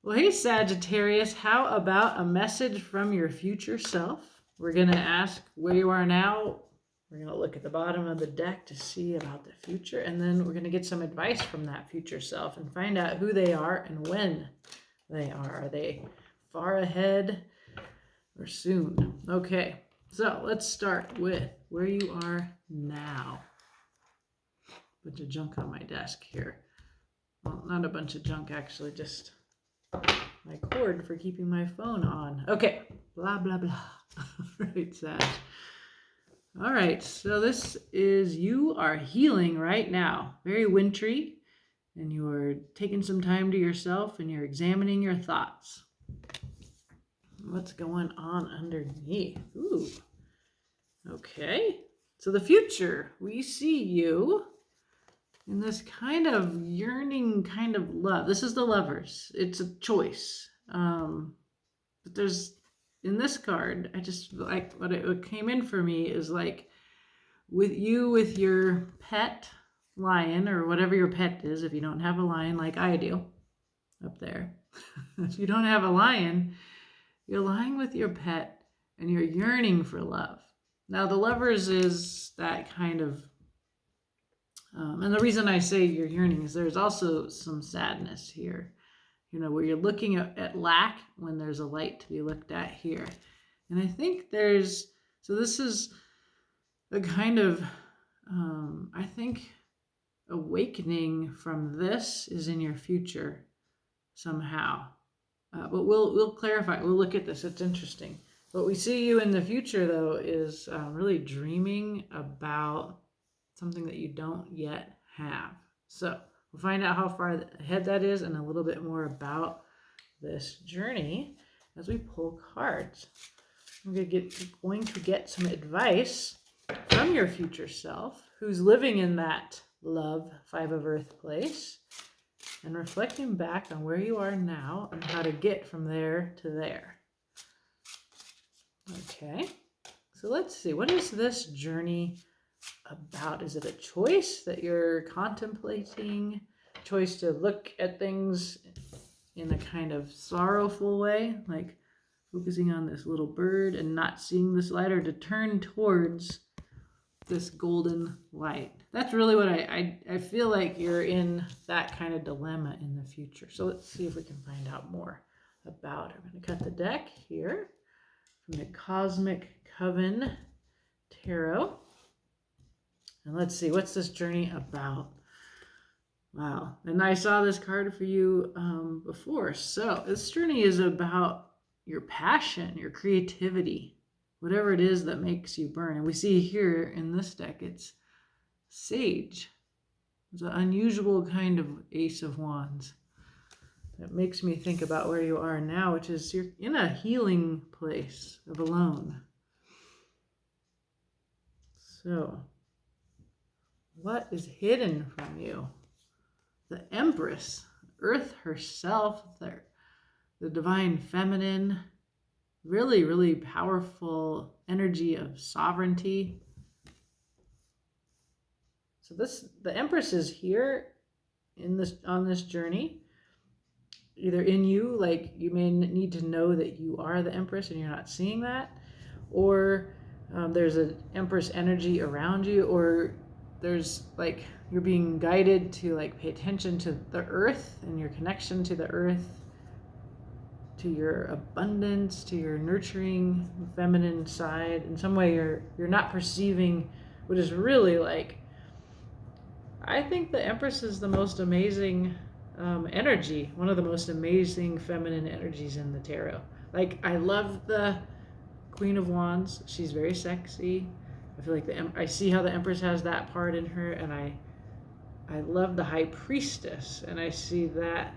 Well, hey, Sagittarius, how about a message from your future self? We're going to ask where you are now. We're going to look at the bottom of the deck to see about the future, and then we're going to get some advice from that future self and find out who they are and when they are. Are they far ahead or soon? Okay, so let's start with where you are now. Bunch of junk on my desk here. Well, not a bunch of junk, actually, just my cord for keeping my phone on. Okay, blah, blah, blah. Right, Sag. All right, so this is you are healing right now. Very wintry, and you're taking some time to yourself and you're examining your thoughts. What's going on underneath? Ooh, okay. So the future, we see you in this kind of yearning kind of love. This is the Lovers. It's a choice. But there's, in this card, I just like what came in for me is like with your pet lion or whatever your pet is. If you don't have a lion like I do up there, if you don't have a lion, you're lying with your pet and you're yearning for love. Now the Lovers is that kind of and the reason I say you're yearning is there's also some sadness here, where you're looking at lack when there's a light to be looked at here. And I think so this is a kind of, I think awakening from this is in your future somehow. But we'll clarify, we'll look at this, it's interesting. What we see you in the future though is really dreaming about something that you don't yet have. So we'll find out how far ahead that is and a little bit more about this journey as we pull cards. We're going to get some advice from your future self who's living in that love 5 of Earth place and reflecting back on where you are now and how to get from there to there. Okay, so let's see. What is this journey about? Is it a choice that you're contemplating? Choice to look at things in a kind of sorrowful way, like focusing on this little bird and not seeing this light, or to turn towards this golden light? That's really what I feel like you're in that kind of dilemma in the future. So let's see if we can find out more about it. I'm going to cut the deck here from the Cosmic Coven Tarot. And let's see, what's this journey about? Wow. And I saw this card for you before. So this journey is about your passion, your creativity, whatever it is that makes you burn. And we see here in this deck, it's Sage. It's an unusual kind of Ace of Wands. That makes me think about where you are now, which is you're in a healing place of alone. So what is hidden from you? The Empress, Earth herself, the divine feminine, really, really powerful energy of sovereignty. So the Empress is here on this journey, either in you, like you may need to know that you are the Empress and you're not seeing that, or there's an Empress energy around you, or there's like you're being guided to like pay attention to the earth and your connection to the earth, to your abundance, to your nurturing feminine side. In some way you're not perceiving what is really like. I think the Empress is the most amazing energy, one of the most amazing feminine energies in the tarot. Like I love the Queen of Wands. She's very sexy. I feel like I see how the Empress has that part in her, and I love the High Priestess, and I see that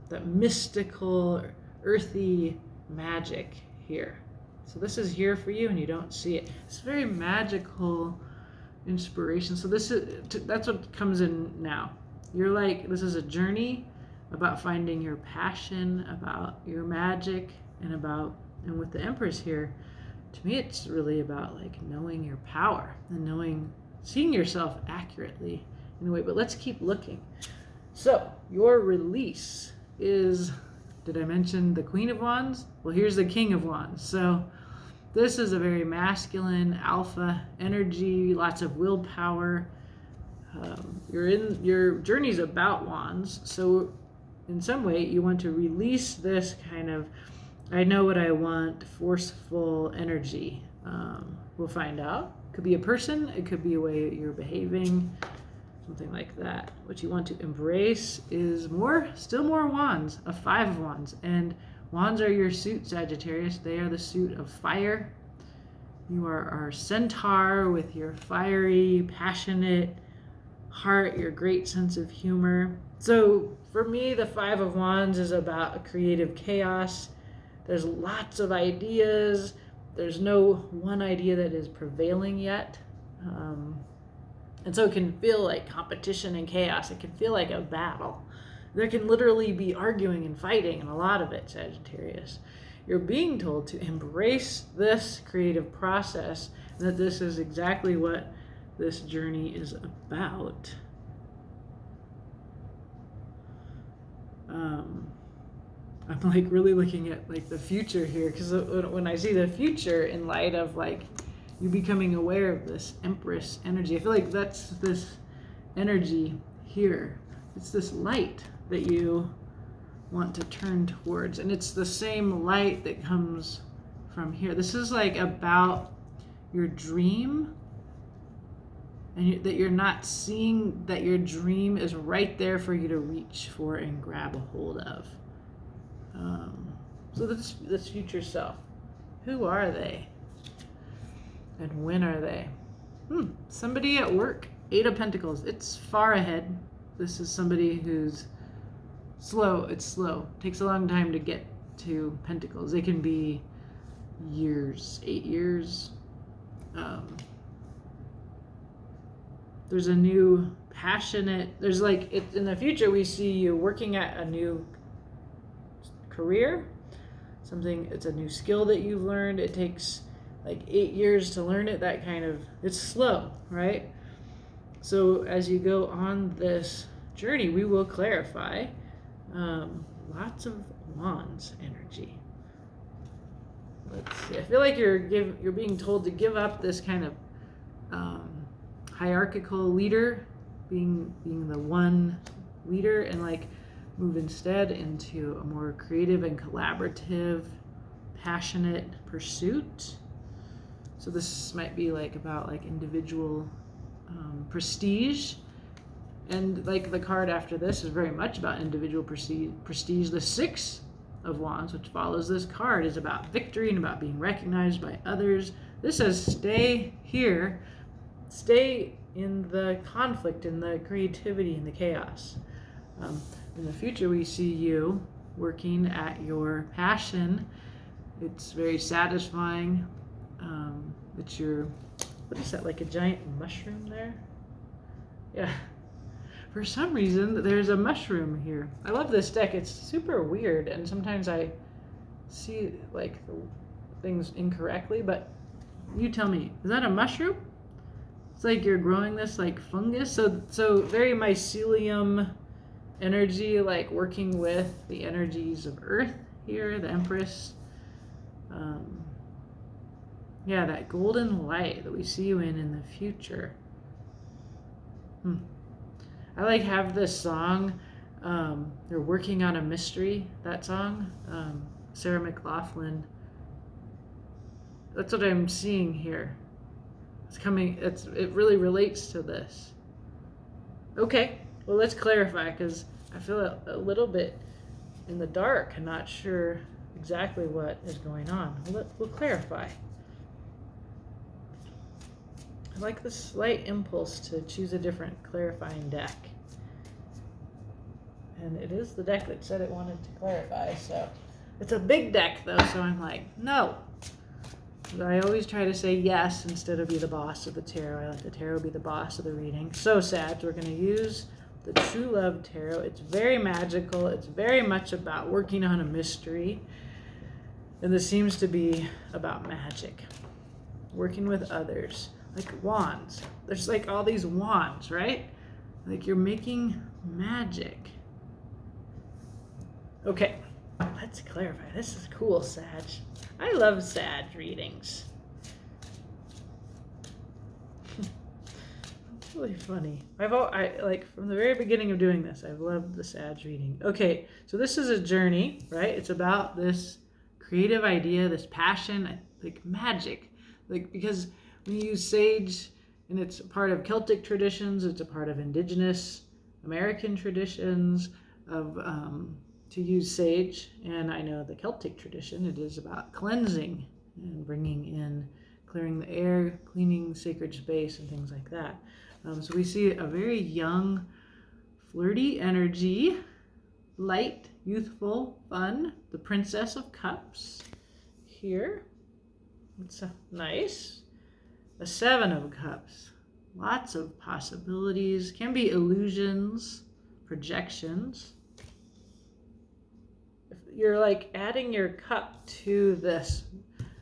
that mystical, earthy magic here. So this is here for you, and you don't see it. It's very magical inspiration. So that's what comes in now. You're like, this is a journey about finding your passion, about your magic, and with the Empress here, to me, it's really about like knowing your power and seeing yourself accurately in a way. But let's keep looking. So your release is, did I mention the Queen of Wands? Well, here's the King of Wands. So this is a very masculine, alpha energy, lots of willpower. Your journey's about wands. So in some way, you want to release this kind of, I know what I want, forceful energy. We'll find out. Could be a person. It could be a way you're behaving. Something like that. What you want to embrace is still more wands, a 5 of wands. And wands are your suit, Sagittarius. They are the suit of fire. You are our centaur with your fiery, passionate heart, your great sense of humor. So for me, the 5 of wands is about a creative chaos. There's lots of ideas. There's no one idea that is prevailing yet. And so it can feel like competition and chaos. It can feel like a battle. There can literally be arguing and fighting in a lot of it, Sagittarius. You're being told to embrace this creative process, and that this is exactly what this journey is about. I'm like really looking at like the future here, because when I see the future in light of like you becoming aware of this Empress energy, I feel like that's this energy here. It's this light that you want to turn towards, and it's the same light that comes from here. This is like about your dream, and that you're not seeing that your dream is right there for you to reach for and grab a hold of. So this future self, who are they? And when are they? Somebody at work, 8 of Pentacles. It's far ahead. This is somebody who's slow. It's slow. Takes a long time to get to Pentacles. They can be years, 8 years. There's a new passionate, there's like, in the future we see you working at a new career. It's a new skill that you've learned. It takes like 8 years to learn it. That kind of, it's slow, right? So as you go on this journey, we will clarify lots of wands energy. Let's see. I feel like you're being told to give up this kind of hierarchical leader, being the one leader, and like move instead into a more creative and collaborative, passionate pursuit. So this might be like about like individual prestige, and like the card after this is very much about individual prestige. The 6 of Wands, which follows this card, is about victory and about being recognized by others. This says stay here, stay in the conflict, in the creativity, in the chaos. In the future, we see you working at your passion. It's very satisfying. It's your, what is that, like a giant mushroom there? Yeah. For some reason, there's a mushroom here. I love this deck. It's super weird, and sometimes I see like things incorrectly, but you tell me, is that a mushroom? It's like you're growing this like fungus. So very mycelium energy, like working with the energies of Earth here, the Empress. Yeah, that golden light that we see you in the future. I like have this song, they're working on a mystery, that song, Sarah McLachlan. That's what I'm seeing here. It's coming, it really relates to this. Okay, well let's clarify, because I feel a little bit in the dark. I'm not sure exactly what is going on. We'll clarify. I like this slight impulse to choose a different clarifying deck. And it is the deck that said it wanted to clarify, so it's a big deck though, so I'm like, no. But I always try to say yes instead of be the boss of the tarot. I let the tarot be the boss of the reading. So Sag, we're going to use the True Love Tarot. It's very magical. It's very much about working on a mystery. And this seems to be about magic. Working with others. Like wands. There's like all these wands, right? Like you're making magic. Okay, let's clarify. This is cool, Sag. I love Sag readings. It's really funny. I like from the very beginning of doing this, I've loved the Sag reading. Okay, so this is a journey, right? It's about this creative idea, this passion, like magic. Like, because when you use sage, and it's a part of Celtic traditions, it's a part of indigenous American traditions of to use sage. And I know the Celtic tradition, it is about cleansing and bringing in, clearing the air, cleaning sacred space and things like that. So we see a very young, flirty energy, light, youthful, fun, the Princess of Cups here. It's nice. A Seven of Cups. Lots of possibilities. Can be illusions, projections. If you're like adding your cup to this.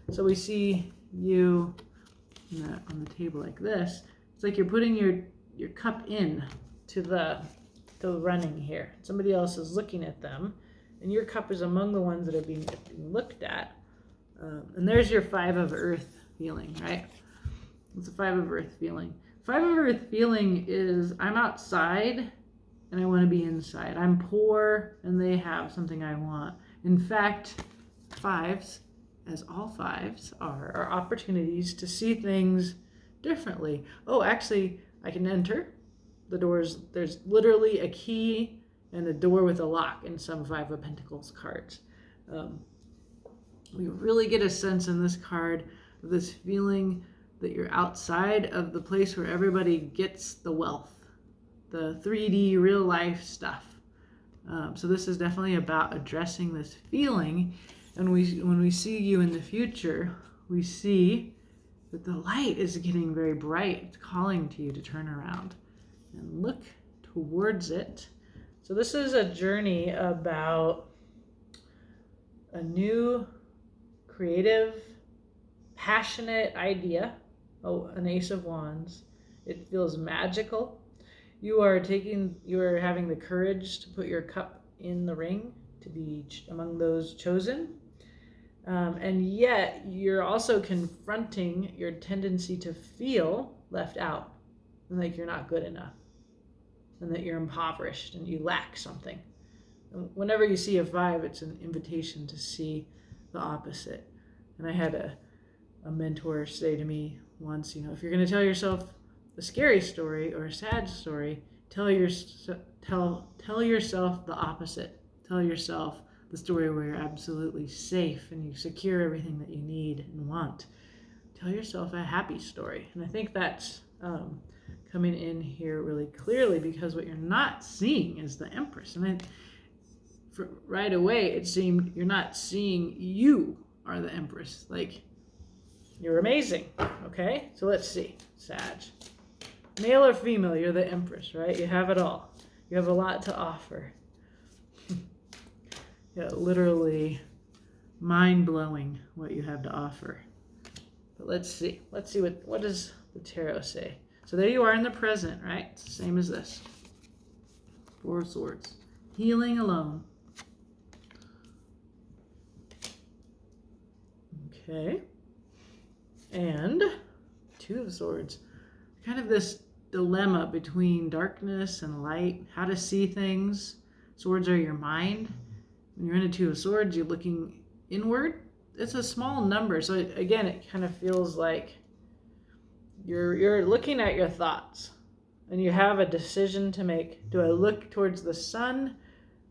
So we see you on the table like this. It's like you're putting your cup in to the running here. Somebody else is looking at them, and your cup is among the ones that are being looked at. And there's your Five of Earth feeling, right? It's a Five of Earth feeling. Five of Earth feeling is I'm outside and I want to be inside. I'm poor and they have something I want. In fact, fives, as all fives are opportunities to see things differently. Oh, actually, I can enter the doors. There's literally a key and a door with a lock in some Five of Pentacles cards. We really get a sense in this card of this feeling that you're outside of the place where everybody gets the wealth, the 3D real life stuff. So this is definitely about addressing this feeling. And when we see you in the future, we see that the light is getting very bright. It's calling to you to turn around and look towards it. So this is a journey about a new, creative, passionate idea. Oh, an Ace of Wands. It feels magical. You are having the courage to put your cup in the ring, to be among those chosen. And yet you're also confronting your tendency to feel left out and like you're not good enough and that you're impoverished and you lack something. And whenever you see a five, it's an invitation to see the opposite. And I had a mentor say to me once, if you're going to tell yourself a scary story or a sad story, tell yourself the opposite. Tell yourself the story where you're absolutely safe and you secure everything that you need and want. Tell yourself a happy story. And I think that's coming in here really clearly, because what you're not seeing is the Empress. And right away, it seemed you're not seeing you are the Empress. Like, you're amazing. Okay, so let's see. Sag. Male or female, you're the Empress, right? You have it all. You have a lot to offer. Yeah, literally mind-blowing what you have to offer. But let's see what does the tarot say. So there you are in the present, right? It's the same as this. Four of Swords. Healing alone. Okay. And Two of Swords. Kind of this dilemma between darkness and light, how to see things. Swords are your mind. When you're in a Two of Swords, you're looking inward. It's a small number. So again, it kind of feels like you're looking at your thoughts and you have a decision to make. Do I look towards the sun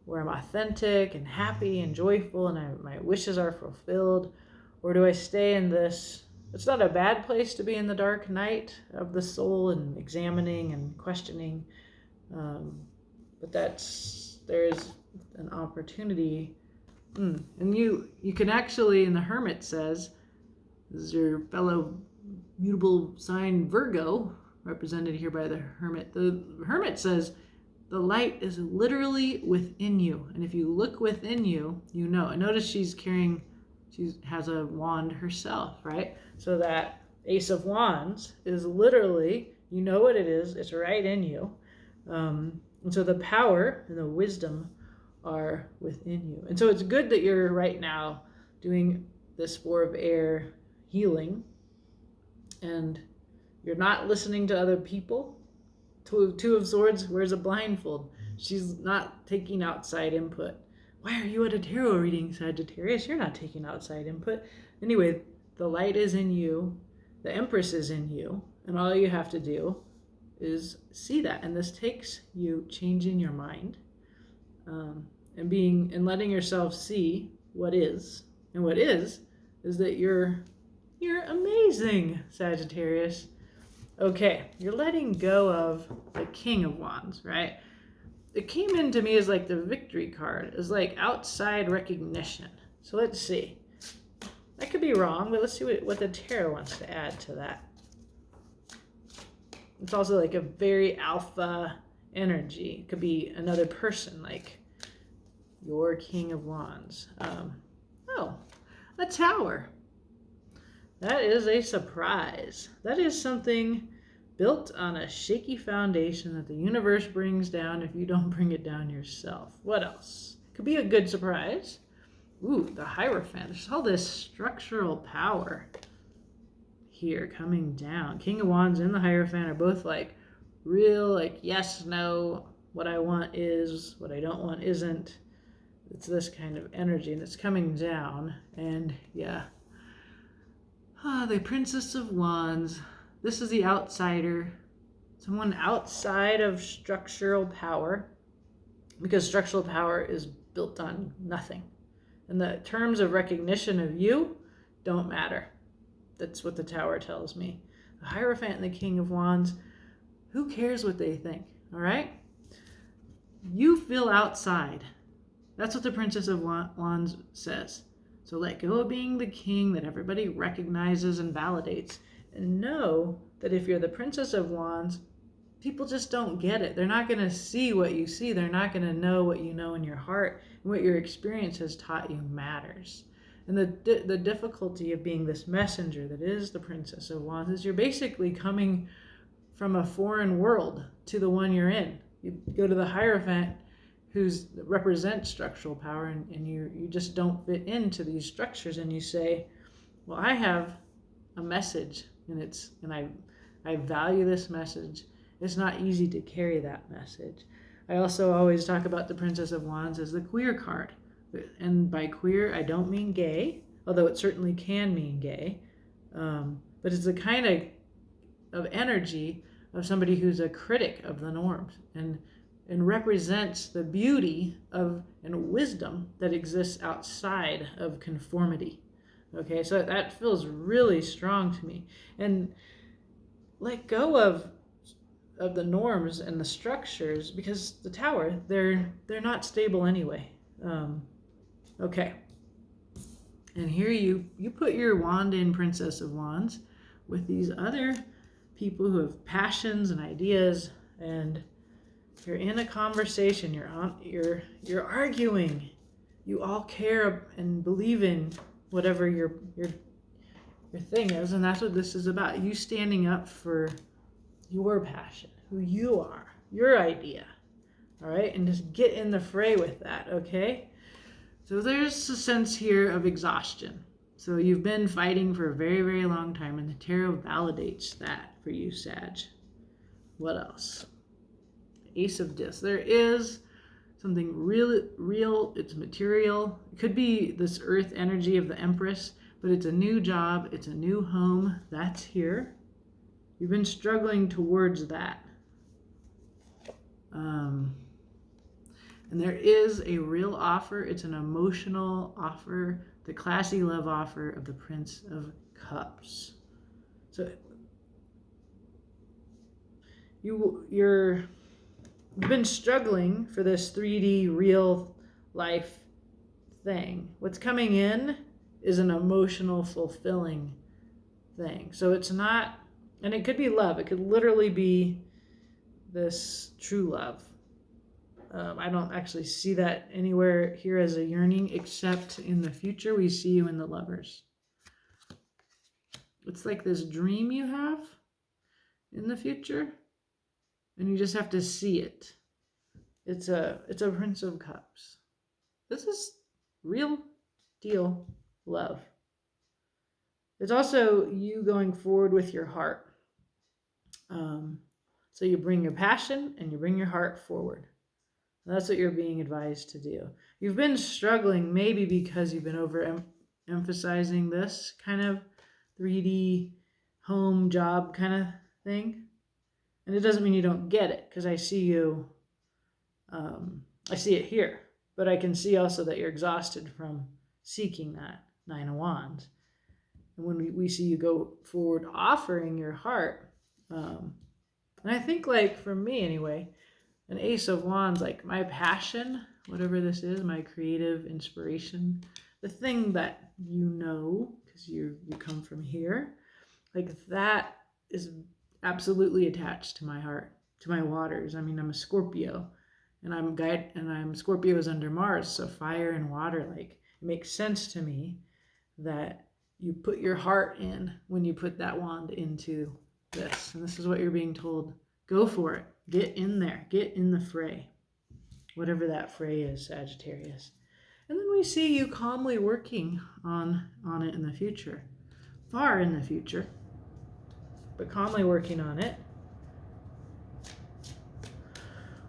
where I'm authentic and happy and joyful and my wishes are fulfilled? Or do I stay in this? It's not a bad place to be in the dark night of the soul and examining and questioning. But there's an opportunity. And you can actually, and the Hermit says, this is your fellow mutable sign Virgo, represented here by the Hermit. The Hermit says the light is literally within you. And if you look within you, you know. And notice she has a wand herself, right? So that Ace of Wands is literally, you know what it is, it's right in you. And so the power and the wisdom are within you. And so it's good that you're right now doing this Four of Air healing, and you're not listening to other people. Two of Swords wears a blindfold. She's not taking outside input. Why are you at a tarot reading, Sagittarius? You're not taking outside input. Anyway, the light is in you. The Empress is in you. And all you have to do is see that. And this takes you changing your mind and letting yourself see what is. And what is that you're amazing, Sagittarius. Okay, you're letting go of the King of Wands, right? It came into me as like the Victory card, as like outside recognition. So let's see. I could be wrong, but let's see what the tarot wants to add to that. It's also like a very alpha energy. It could be another person, like your King of Wands. A Tower. That is a surprise. That is something built on a shaky foundation that the universe brings down if you don't bring it down yourself. What else? Could be a good surprise. Ooh, the Hierophant. There's all this structural power here coming down. King of Wands and the Hierophant are both like real, like yes, no, what I want is, what I don't want isn't. It's this kind of energy, and it's coming down. And yeah. The Princess of Wands. This is the outsider. Someone outside of structural power. Because structural power is built on nothing. And the terms of recognition of you don't matter. That's what the Tower tells me. The Hierophant and the King of Wands, who cares what they think? All right? You feel outside. That's what the Princess of Wands says. So let go of being the king that everybody recognizes and validates. And know that if you're the Princess of Wands, people just don't get it. They're not going to see what you see. They're not going to know what you know in your heart. And what your experience has taught you matters. And the difficulty of being this messenger that is the Princess of Wands is you're basically coming from a foreign world to the one you're in. You go to the Hierophant, who represents structural power, and you just don't fit into these structures, and you say, well, I have a message, and I value this message. It's not easy to carry that message. I also always talk about the Princess of Wands as the queer card. And by queer, I don't mean gay, although it certainly can mean gay. But it's the kind of energy of somebody who's a critic of the norms and represents the beauty of and wisdom that exists outside of conformity. Okay, so that feels really strong to me. And let go of the norms and the structures, because the Tower, they're not stable anyway. Okay. And here you put your wand in, Princess of Wands, with these other people who have passions and ideas, and you're in a conversation, you're arguing. You all care and believe in whatever your thing is, and that's what this is about. You standing up for your passion, who you are, your idea. All right? And just get in the fray with that, okay? So there's a sense here of exhaustion. So you've been fighting for a very, very long time, and the tarot validates that for you, Sag. What else? Ace of Discs. There is something really real. It's material. It could be this earth energy of the Empress, but it's a new job. It's a new home. That's here. You've been struggling towards that. And there is a real offer. It's an emotional offer, the classy love offer of the Prince of Cups. So you've been struggling for this 3D real life thing. What's coming in is an emotional, fulfilling thing. So it's not, and it could be love. It could literally be this true love. I don't actually see that anywhere here as a yearning, except in the future we see you in the Lovers. It's like this dream you have in the future, and you just have to see it. It's a Prince of Cups. This is real deal love. It's also you going forward with your heart. So you bring your passion and you bring your heart forward. That's what you're being advised to do. You've been struggling maybe because you've been emphasizing this kind of 3D home job kind of thing. And it doesn't mean you don't get it, because I see you, I see it here. But I can see also that you're exhausted from seeking that 9 of Wands. And when we see you go forward offering your heart, and I think, like, for me anyway, an Ace of Wands, like my passion, whatever this is, my creative inspiration, the thing that you know, because you come from here, like that is absolutely attached to my heart, to my waters. I mean, I'm a Scorpio, and Scorpio is under Mars, so fire and water, like it makes sense to me that you put your heart in when you put that wand into this. And this is what you're being told. Go for it. Get in there. Get in the fray. Whatever that fray is, Sagittarius. And then we see you calmly working on it in the future. Far in the future. But calmly working on it.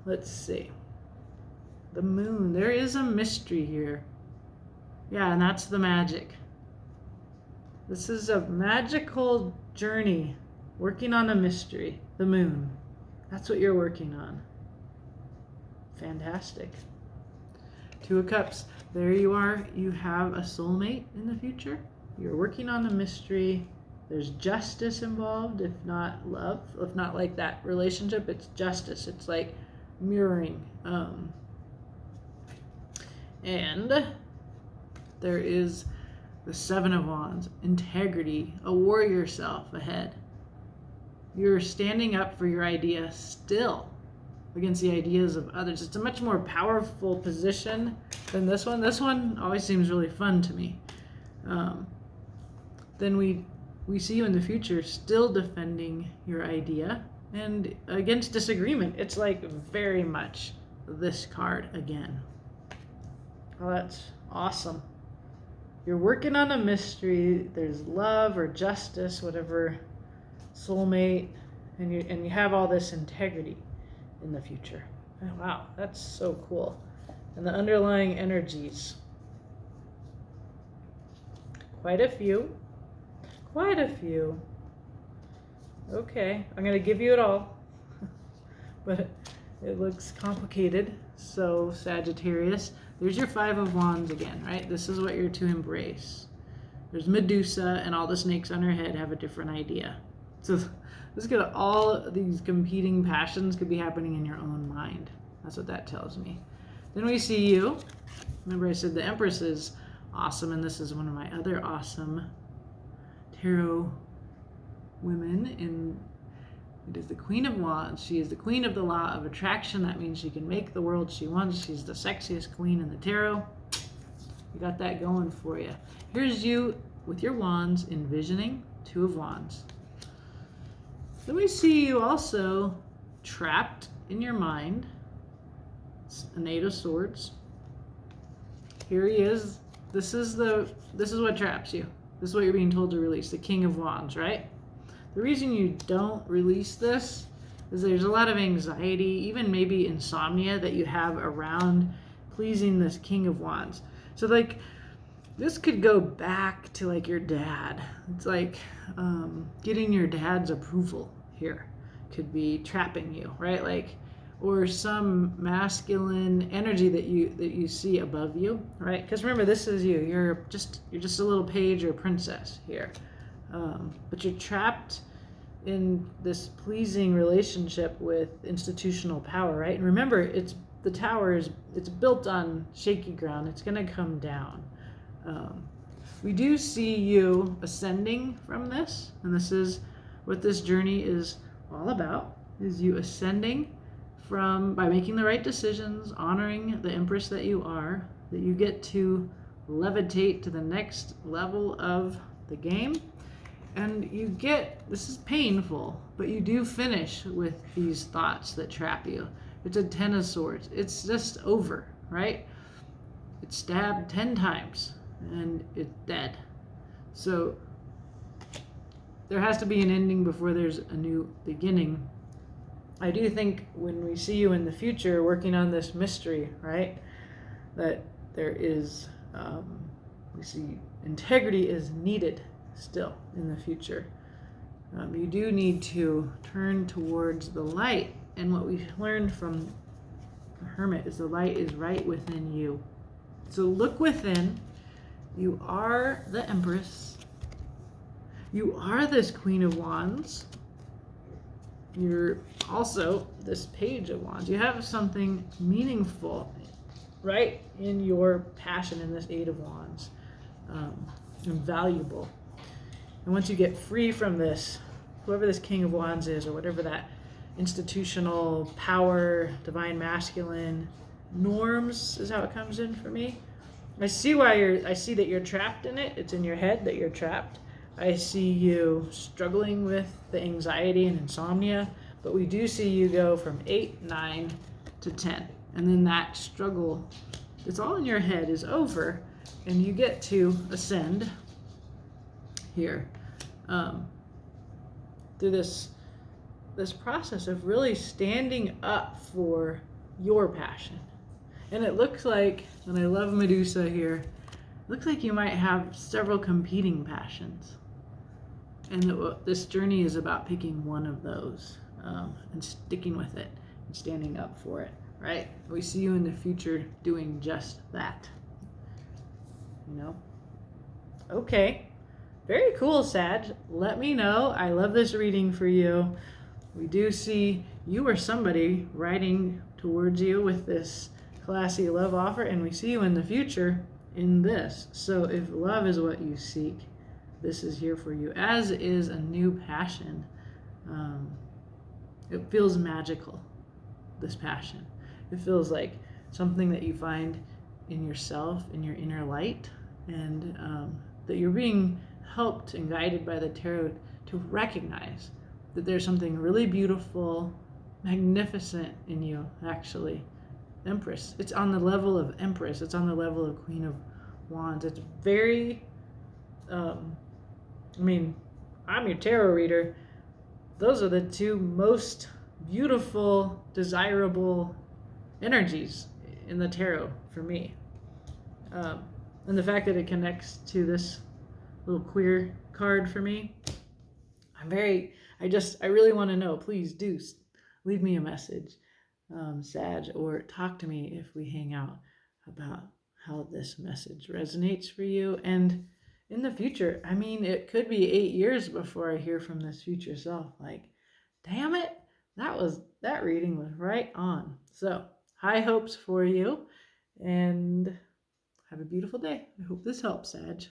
Let's see. The moon. There is a mystery here. Yeah, and that's the magic. This is a magical journey. Working on a mystery. The moon. That's what you're working on. Fantastic. 2 of Cups. There you are. You have a soulmate in the future. You're working on a mystery. There's justice involved, if not love. If not like that relationship, it's justice. It's like mirroring. And there is the 7 of Wands. Integrity. A warrior self ahead. You're standing up for your idea still against the ideas of others. It's a much more powerful position than this one. This one always seems really fun to me. Then we see you in the future still defending your idea and against disagreement. It's like very much this card again. Oh, that's awesome. You're working on a mystery. There's love or justice, whatever, soulmate, and you have all this integrity in the future. Oh, wow, that's so cool. And the underlying energies, quite a few. Okay, I'm gonna give you it all, but it looks complicated. So Sagittarius, there's your 5 of Wands again, right? This is what you're to embrace. There's Medusa, and all the snakes on her head have a different idea. So this could, all these competing passions could be happening in your own mind. That's what that tells me. Then we see you. Remember I said the Empress is awesome, and this is one of my other awesome tarot women. And it is the Queen of Wands. She is the queen of the law of attraction. That means she can make the world she wants. She's the sexiest queen in the tarot. You got that going for you. Here's you with your wands envisioning 2 of Wands. Then we see you also trapped in your mind. It's an 8 of Swords. Here he is. This is what traps you. This is what you're being told to release. The King of Wands, right? The reason you don't release this is there's a lot of anxiety, even maybe insomnia that you have around pleasing this King of Wands. So like, this could go back to like your dad. It's like getting your dad's approval here could be trapping you, right? Like, or some masculine energy that you see above you, right? Because remember, this is you. You're just a little page or a princess here, but you're trapped in this pleasing relationship with institutional power, right? And remember, the tower is built on shaky ground. It's going to come down. We do see you ascending from this, and this is what this journey is all about, is you ascending by making the right decisions, honoring the Empress that you are, that you get to levitate to the next level of the game. And this is painful, but you do finish with these thoughts that trap you. It's a 10 of Swords. It's just over, right? it's stabbed 10 times and it's dead. So there has to be an ending before there's a new beginning. I do think when we see you in the future working on this mystery, right, that there is, we see integrity is needed still in the future. You do need to turn towards the light. And what we learned from the Hermit is the light is right within you. So look within. You are the Empress. You are this Queen of Wands. You're also this Page of Wands. You have something meaningful, right, in your passion in this Eight of Wands, and valuable. And once you get free from this, whoever this King of Wands is, or whatever that institutional power, divine masculine norms is how it comes in for me. I see that you're trapped in it. It's in your head that you're trapped. I see you struggling with the anxiety and insomnia, but we do see you go from 8, 9 to 10. And then that struggle, it's all in your head, is over, and you get to ascend here through this process of really standing up for your passion. And it looks like, and I love Medusa here, it looks like you might have several competing passions. And this journey is about picking one of those and sticking with it and standing up for it, right? We see you in the future doing just that. You know? Okay. Very cool, Sag. Let me know. I love this reading for you. We do see you or somebody riding towards you with this classy love offer, and we see you in the future in this. So if love is what you seek, this is here for you, as is a new passion. It feels magical, this passion. It feels like something that you find in yourself, in your inner light, and that you're being helped and guided by the tarot to recognize that there's something really beautiful, magnificent in you, actually. Empress. It's on the level of Empress. It's on the level of Queen of Wands. It's very, I'm your tarot reader. Those are the two most beautiful, desirable energies in the tarot for me. And the fact that it connects to this little queer card for me, I really want to know. Please do leave me a message, Sag, or talk to me if we hang out about how this message resonates for you. And in the future, it could be 8 years before I hear from this future self. Like, damn it, that reading was right on. So high hopes for you, and have a beautiful day. I hope this helps, Sag.